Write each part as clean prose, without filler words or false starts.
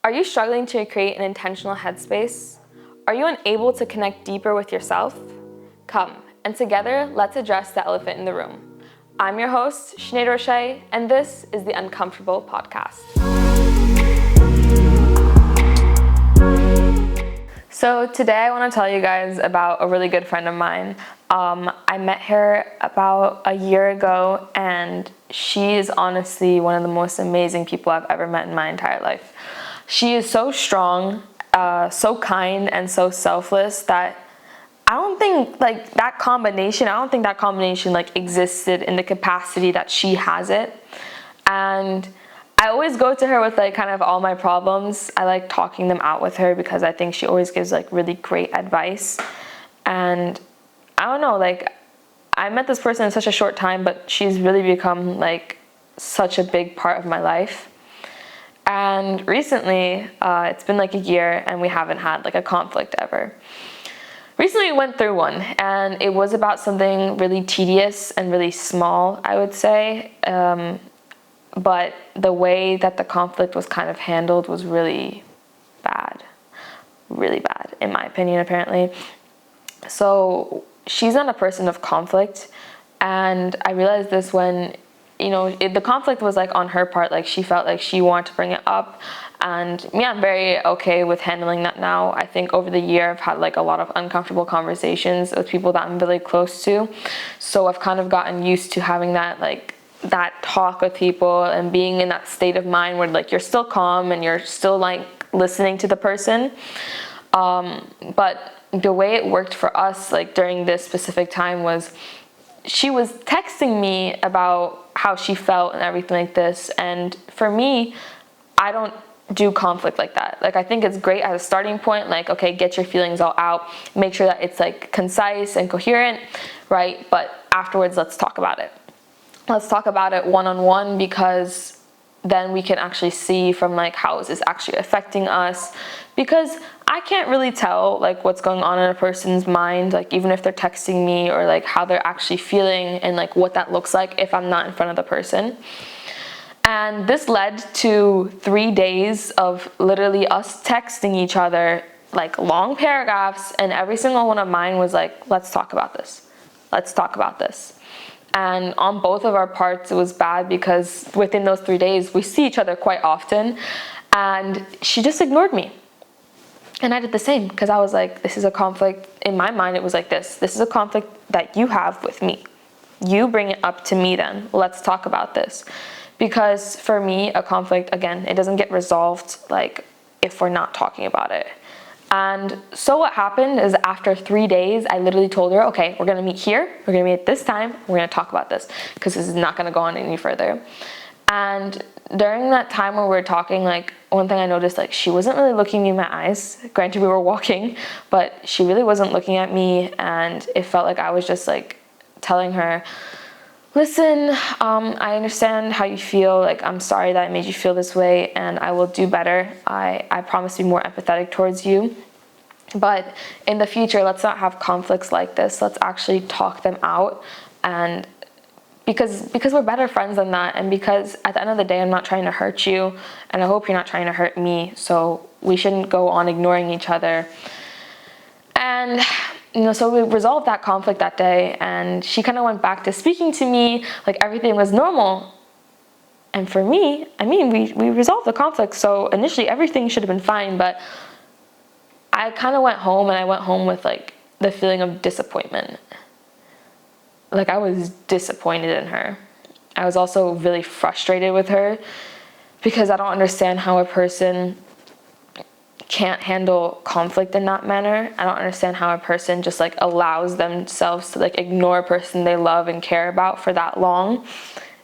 Are you struggling to create an intentional headspace? Are you unable to connect deeper with yourself? Come, and together, let's address the elephant in the room. I'm your host, Sinead Roche, and this is the Uncomfortable Podcast. So today I want to tell you guys about a really good friend of mine. I met her about a year ago, and she is honestly one of the most amazing people I've ever met in my entire life. She is so strong, so kind, and so selfless that I don't think that combination existed in the capacity that she has it. And I always go to her with kind of all my problems. I like talking them out with her because I think she always gives really great advice. And I don't know, I met this person in such a short time, but she's really become such a big part of my life. And recently, it's been a year and we haven't had a conflict ever. Recently we went through one, and it was about something really tedious and really small, I would say. But the way that the conflict was kind of handled was really bad, in my opinion, apparently. So she's not a person of conflict, and I realized this when, the conflict was on her part. She felt like she wanted to bring it up, and I'm very okay with handling that now. I think over the year I've had a lot of uncomfortable conversations with people that I'm really close to, so I've kind of gotten used to having that talk with people and being in that state of mind where you're still calm and you're still listening to the person. But the way it worked for us during this specific time was she was texting me about how she felt and everything like this. And for me, I don't do conflict like that. I think it's great as a starting point, okay, get your feelings all out, make sure that it's concise and coherent, right? But afterwards, let's talk about it. Let's talk about it one-on-one, because then we can actually see from how is this actually affecting us, because I can't really tell what's going on in a person's mind, even if they're texting me, or how they're actually feeling and what that looks like if I'm not in front of the person. And this led to 3 days of literally us texting each other long paragraphs, and every single one of mine was let's talk about this. Let's talk about this. And on both of our parts, it was bad because within those 3 days, we see each other quite often, and she just ignored me. And I did the same, because I was this is a conflict. In my mind, it was this is a conflict that you have with me. You bring it up to me then. Let's talk about this. Because for me, a conflict, again, it doesn't get resolved if we're not talking about it. And so what happened is after 3 days, I literally told her, okay, we're going to meet here. We're going to meet at this time. We're going to talk about this, because this is not going to go on any further. And during that time when we were talking, one thing I noticed, she wasn't really looking me in my eyes. Granted, we were walking, but she really wasn't looking at me. And it felt like I was just telling her, listen, I understand how you feel. I'm sorry that I made you feel this way, and I will do better. I promise to be more empathetic towards you. But in the future, let's not have conflicts like this. Let's actually talk them out. And because we're better friends than that, and because at the end of the day, I'm not trying to hurt you, and I hope you're not trying to hurt me. So we shouldn't go on ignoring each other. And so we resolved that conflict that day, and she kind of went back to speaking to me everything was normal. And for me, we resolved the conflict, so initially everything should have been fine, but I kind of went home, and I went home with the feeling of disappointment. I was disappointed in her. I was also really frustrated with her, because I don't understand how a person can't handle conflict in that manner. I don't understand how a person just allows themselves to ignore a person they love and care about for that long.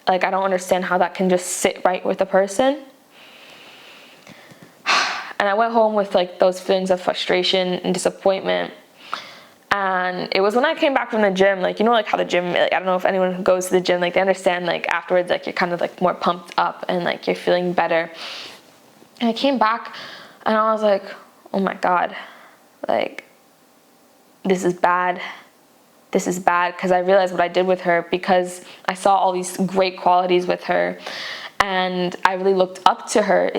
I don't understand how that can just sit right with a person. And I went home with those feelings of frustration and disappointment. And it was when I came back from the gym, how the gym, I don't know if anyone who goes to the gym, they understand afterwards, you're kind of more pumped up and you're feeling better. And I came back, and I was oh my God, this is bad. This is bad, because I realized what I did with her, because I saw all these great qualities with her, and I really looked up to her.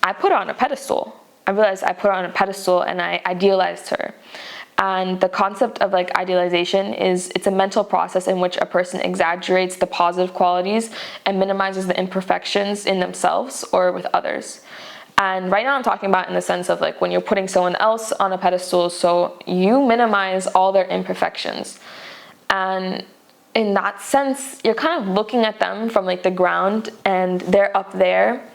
I put her on a pedestal. I realized I put her on a pedestal and I idealized her. And the concept of like idealization is it's a mental process in which a person exaggerates the positive qualities and minimizes the imperfections in themselves or with others. And right now I'm talking about in the sense of like when you're putting someone else on a pedestal, so you minimize all their imperfections. And in that sense, you're kind of looking at them from like the ground and they're up there.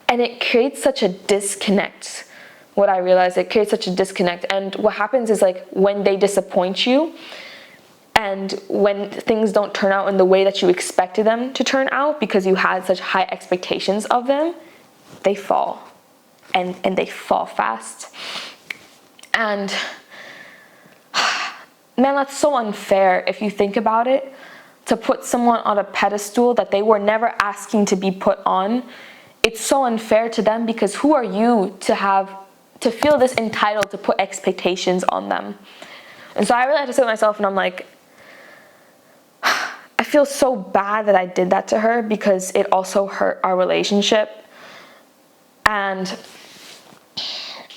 And it creates such a disconnect. What I realized, it creates such a disconnect. And what happens is like when they disappoint you and when things don't turn out in the way that you expected them to turn out because you had such high expectations of them, they fall. And they fall fast. And man, that's so unfair if you think about it, to put someone on a pedestal that they were never asking to be put on. It's so unfair to them because who are you to feel this entitled to put expectations on them? And so I really had to sit with myself and I'm like, I feel so bad that I did that to her because it also hurt our relationship. And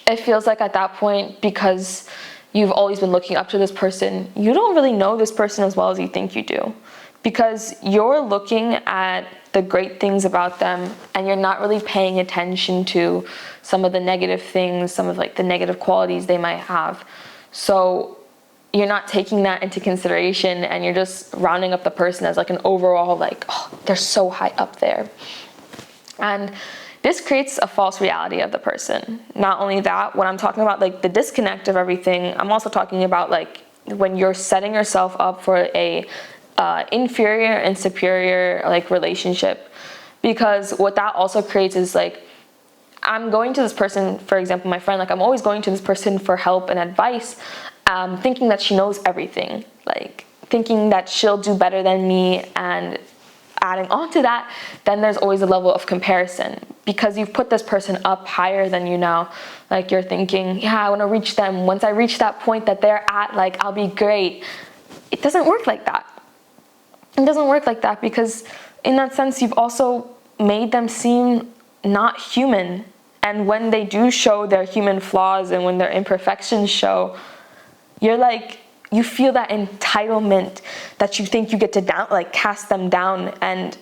it feels like at that point, because you've always been looking up to this person, you don't really know this person as well as you think you do. Because you're looking at the great things about them and you're not really paying attention to some of the negative things, some of like the negative qualities they might have. So you're not taking that into consideration and you're just rounding up the person as like an overall like, oh, they're so high up there. And this creates a false reality of the person. Not only that, when I'm talking about like the disconnect of everything, I'm also talking about like when you're setting yourself up for a inferior and superior like relationship. Because what that also creates is like, I'm going to this person, for example, my friend, like I'm always going to this person for help and advice, thinking that she knows everything, like thinking that she'll do better than me. And adding on to that, then there's always a level of comparison because you've put this person up higher than you now. Like you're thinking, yeah, I want to reach them. Once I reach that point that they're at, like I'll be great. It doesn't work like that. It doesn't work like that because in that sense, you've also made them seem not human. And when they do show their human flaws and when their imperfections show, you're like, you feel that entitlement that you think you get to cast them down. And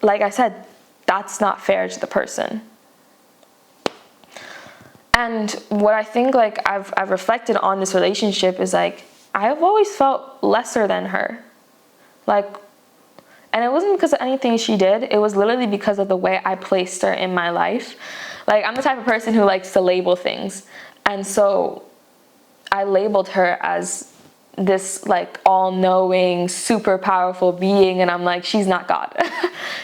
like I said, that's not fair to the person. And what I think like I've reflected on this relationship is like, I've always felt lesser than her. Like, and it wasn't because of anything she did. It was literally because of the way I placed her in my life. Like, I'm the type of person who likes to label things. And so I labeled her as this like all-knowing, super powerful being. And I'm like, she's not God.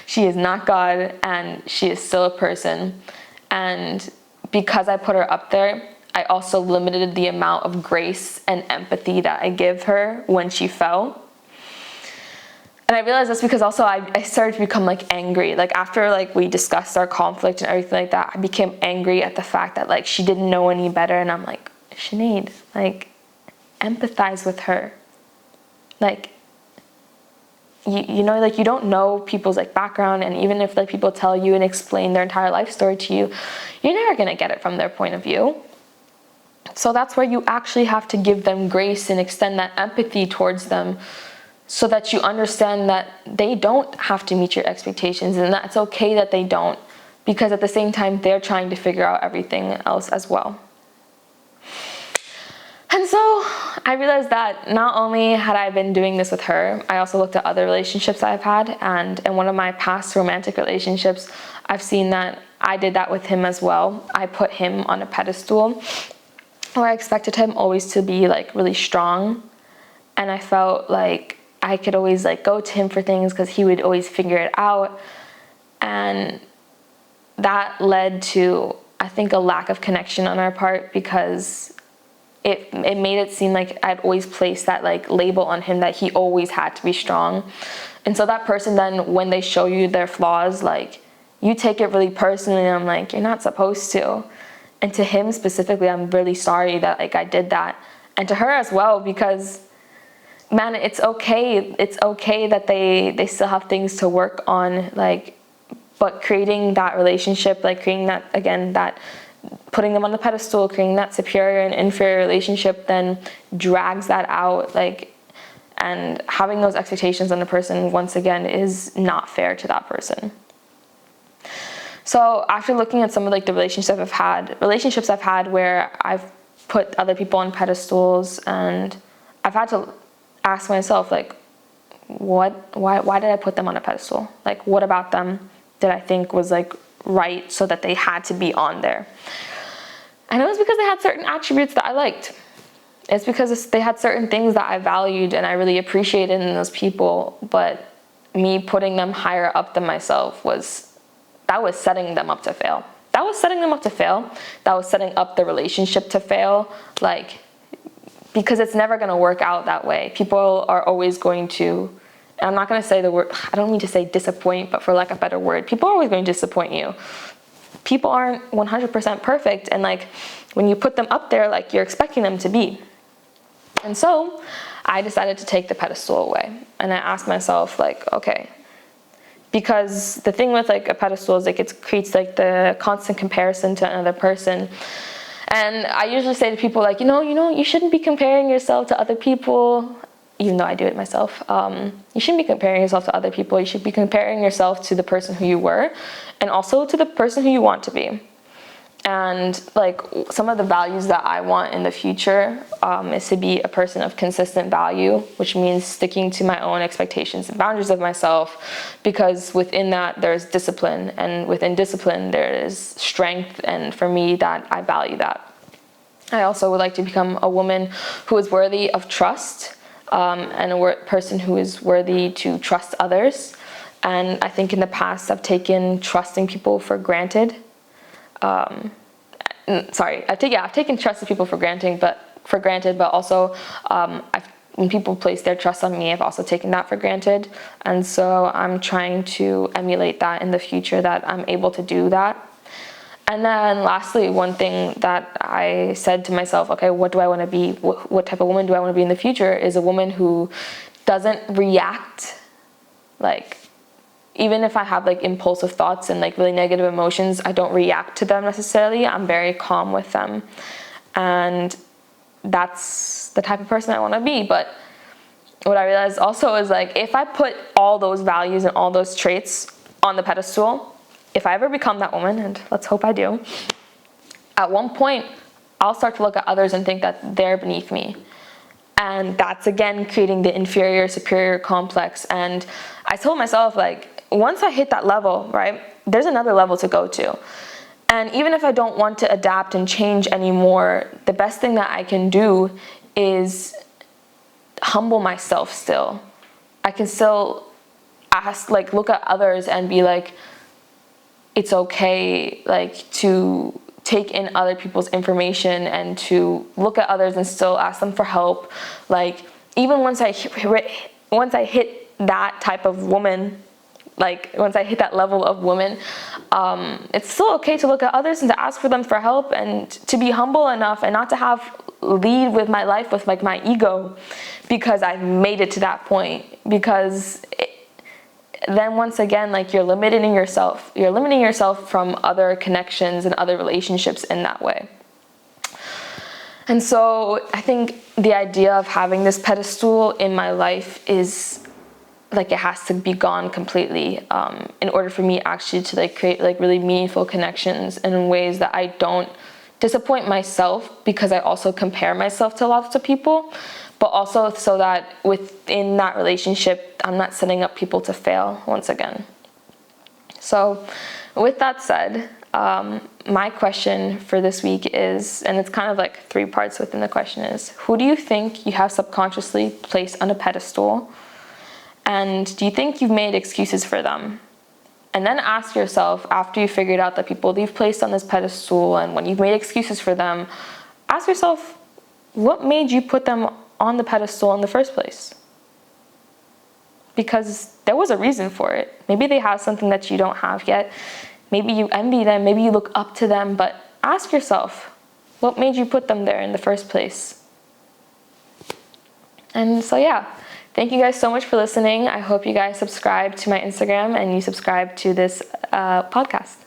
She is not God. And she is still a person. And because I put her up there, I also limited the amount of grace and empathy that I give her when she fell. And I realized that's because also I started to become like angry. Like after like we discussed our conflict and everything like that, I became angry at the fact that like she didn't know any better. And I'm like, Sinead, like empathize with her. Like, you know, like you don't know people's like background. And even if like people tell you and explain their entire life story to you, you're never going to get it from their point of view. So that's where you actually have to give them grace and extend that empathy towards them, so that you understand that they don't have to meet your expectations and that it's okay that they don't, because at the same time, they're trying to figure out everything else as well. And so I realized that not only had I been doing this with her, I also looked at other relationships I've had. And in one of my past romantic relationships, I've seen that I did that with him as well. I put him on a pedestal where I expected him always to be like really strong. And I felt like I could always like go to him for things because he would always figure it out. And that led to, I think, a lack of connection on our part, because it made it seem like I'd always placed that like label on him that he always had to be strong. And so that person then, when they show you their flaws, like you take it really personally, and I'm like, you're not supposed to. And to him specifically, I'm really sorry that like I did that. And to her as well, because man, it's okay. It's okay that they still have things to work on. Like, But creating that relationship, like creating that, again, that putting them on the pedestal, creating that superior and inferior relationship, then drags that out, like, and having those expectations on the person, once again, is not fair to that person. So after looking at some of like the relationships I've had where I've put other people on pedestals, and I've had to ask myself, like, why did I put them on a pedestal? Like, what about them that I think was like right so that they had to be on there? And it was because they had certain attributes that I liked. It's because they had certain things that I valued and I really appreciated in those people, but me putting them higher up than myself was setting them up to fail. That was setting them up to fail. That was setting up the relationship to fail, like, because it's never going to work out that way. People are always going to, and I'm not going to say the word, I don't mean to say disappoint, but for lack of a better word, people are always going to disappoint you. People aren't 100% perfect, and like when you put them up there, like you're expecting them to be. And so I decided to take the pedestal away, and I asked myself, like, okay, because the thing with like a pedestal is like it creates like the constant comparison to another person. And I usually say to people, like, you shouldn't be comparing yourself to other people, even though I do it myself. You shouldn't be comparing yourself to other people. You should be comparing yourself to the person who you were, and also to the person who you want to be. And like some of the values that I want in the future is to be a person of consistent value, which means sticking to my own expectations and boundaries of myself, because within that there's discipline, and within discipline there is strength, and for me that I value that. I also would like to become a woman who is worthy of trust, and a person who is worthy to trust others. And I think in the past I've taken trusting people for granted. I've taken trust of people for granted, but also when people place their trust on me, I've also taken that for granted. And so I'm trying to emulate that in the future, that I'm able to do that. And then lastly, one thing that I said to myself, okay, what do I want to be? What type of woman do I want to be in the future? Is a woman who doesn't react, like, even if I have like impulsive thoughts and like really negative emotions, I don't react to them necessarily. I'm very calm with them. And that's the type of person I want to be. But what I realized also is, like, if I put all those values and all those traits on the pedestal, if I ever become that woman, and let's hope I do, at one point I'll start to look at others and think that they're beneath me. And that's again creating the inferior superior complex. And I told myself, like, once I hit that level, right, there's another level to go to. And even if I don't want to adapt and change anymore, the best thing that I can do is humble myself still. I can still look at others and be like, it's okay, like, to take in other people's information and to look at others and still ask them for help. Like, even once I hit that type of woman, like once I hit that level of woman, it's still okay to look at others and to ask for them for help, and to be humble enough and not to have lead with my life with like my ego, because I've made it to that point. Because then once again, like, you're limiting yourself from other connections and other relationships in that way. And so I think the idea of having this pedestal in my life is like, it has to be gone completely, in order for me actually to like create like really meaningful connections, and in ways that I don't disappoint myself, because I also compare myself to lots of people, but also so that within that relationship I'm not setting up people to fail once again. So with that said, my question for this week is, and it's kind of like 3 parts within the question, is, who do you think you have subconsciously placed on a pedestal? And do you think you've made excuses for them? And then ask yourself, after you figured out the people that you've placed on this pedestal, and when you've made excuses for them, ask yourself, what made you put them on the pedestal in the first place? Because there was a reason for it. Maybe they have something that you don't have yet. Maybe you envy them, maybe you look up to them, but ask yourself, what made you put them there in the first place? And so yeah, thank you guys so much for listening. I hope you guys subscribe to my Instagram and you subscribe to this podcast.